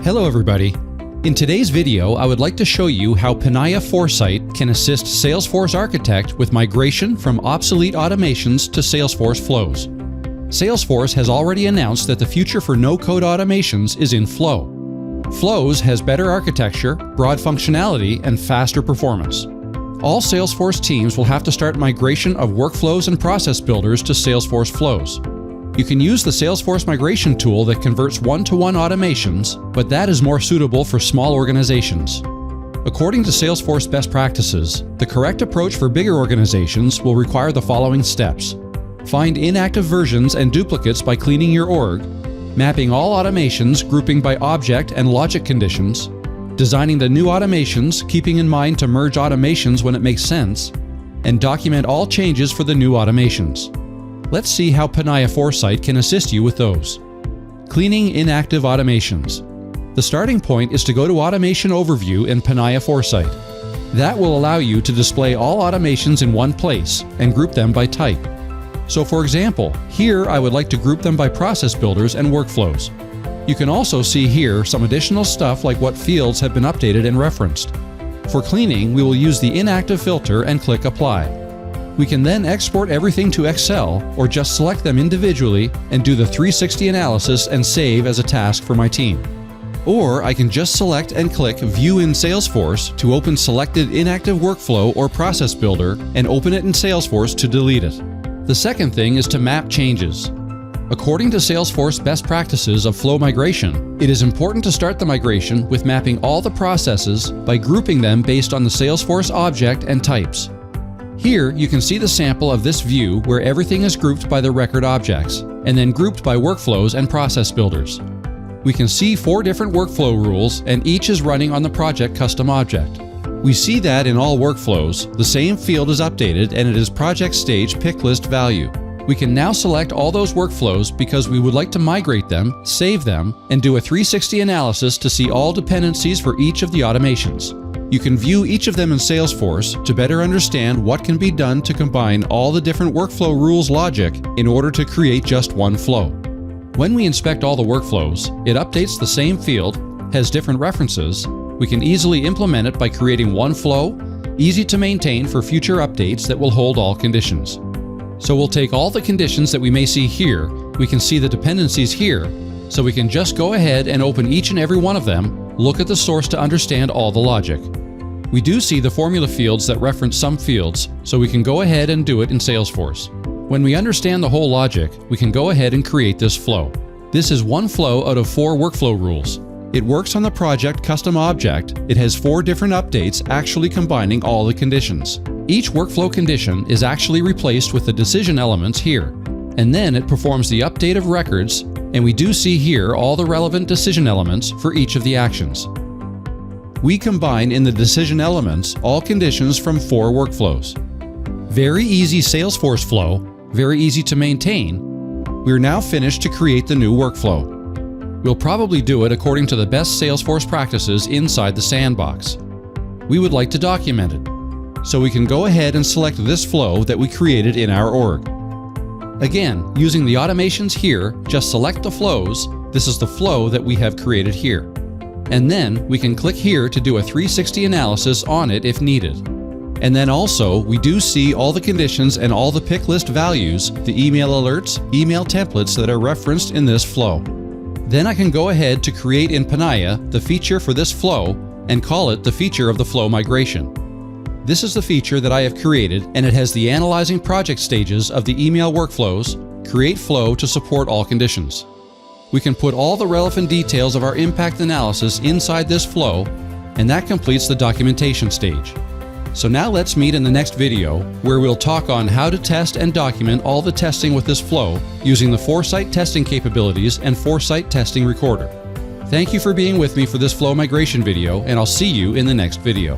Hello everybody. In today's video, I would like to show you how Panaya ForeSight can assist Salesforce Architect with migration from obsolete automations to Salesforce Flows. Salesforce has already announced that the future for no-code automations is in Flow. Flows has better architecture, broad functionality, and faster performance. All Salesforce teams will have to start migration of workflows and process builders to Salesforce Flows. You can use the Salesforce migration tool that converts one-to-one automations, but that is more suitable for small organizations. According to Salesforce best practices, the correct approach for bigger organizations will require the following steps. Find inactive versions and duplicates by cleaning your org, mapping all automations grouping by object and logic conditions, designing the new automations keeping in mind to merge automations when it makes sense, and document all changes for the new automations. Let's see how Panaya ForeSight can assist you with those. Cleaning inactive automations. The starting point is to go to Automation Overview in Panaya ForeSight. That will allow you to display all automations in one place and group them by type. So for example, here I would like to group them by process builders and workflows. You can also see here some additional stuff like what fields have been updated and referenced. For cleaning, we will use the inactive filter and click Apply. We can then export everything to Excel or just select them individually and do the 360 analysis and save as a task for my team. Or I can just select and click View in Salesforce to open selected inactive workflow or process builder and open it in Salesforce to delete it. The second thing is to map changes. According to Salesforce best practices of flow migration, it is important to start the migration with mapping all the processes by grouping them based on the Salesforce object and types. Here you can see the sample of this view where everything is grouped by the record objects and then grouped by workflows and process builders. We can see 4 different workflow rules and each is running on the project custom object. We see that in all workflows, the same field is updated and it is project stage pick list value. We can now select all those workflows because we would like to migrate them, save them, and do a 360 analysis to see all dependencies for each of the automations. You can view each of them in Salesforce to better understand what can be done to combine all the different workflow rules logic in order to create just one flow. When we inspect all the workflows, it updates the same field, has different references. We can easily implement it by creating one flow, easy to maintain for future updates that will hold all conditions. So we'll take all the conditions that we may see here, we can see the dependencies here, so we can just go ahead and open each and every one of them, look at the source to understand all the logic. We do see the formula fields that reference some fields, so we can go ahead and do it in Salesforce. When we understand the whole logic, we can go ahead and create this flow. This is one flow out of 4 workflow rules. It works on the project custom object. It has 4 different updates actually combining all the conditions. Each workflow condition is actually replaced with the decision elements here, and then it performs the update of records, and we do see here all the relevant decision elements for each of the actions. We combine in the decision elements all conditions from 4 workflows. Very easy Salesforce flow, very easy to maintain. We're now finished to create the new workflow. We'll probably do it according to the best Salesforce practices inside the sandbox. We would like to document it, so we can go ahead and select this flow that we created in our org. Again, using the automations here, just select the flows. This is the flow that we have created here. And then we can click here to do a 360 analysis on it if needed. And then also, we do see all the conditions and all the pick list values, the email alerts, email templates that are referenced in this flow. Then I can go ahead to create in Panaya the feature for this flow and call it the feature of the flow migration. This is the feature that I have created, and it has the analyzing project stages of the email workflows, create flow to support all conditions. We can put all the relevant details of our impact analysis inside this flow, and that completes the documentation stage. So now let's meet in the next video, where we'll talk on how to test and document all the testing with this flow using the ForeSight testing capabilities and ForeSight testing recorder. Thank you for being with me for this flow migration video, and I'll see you in the next video.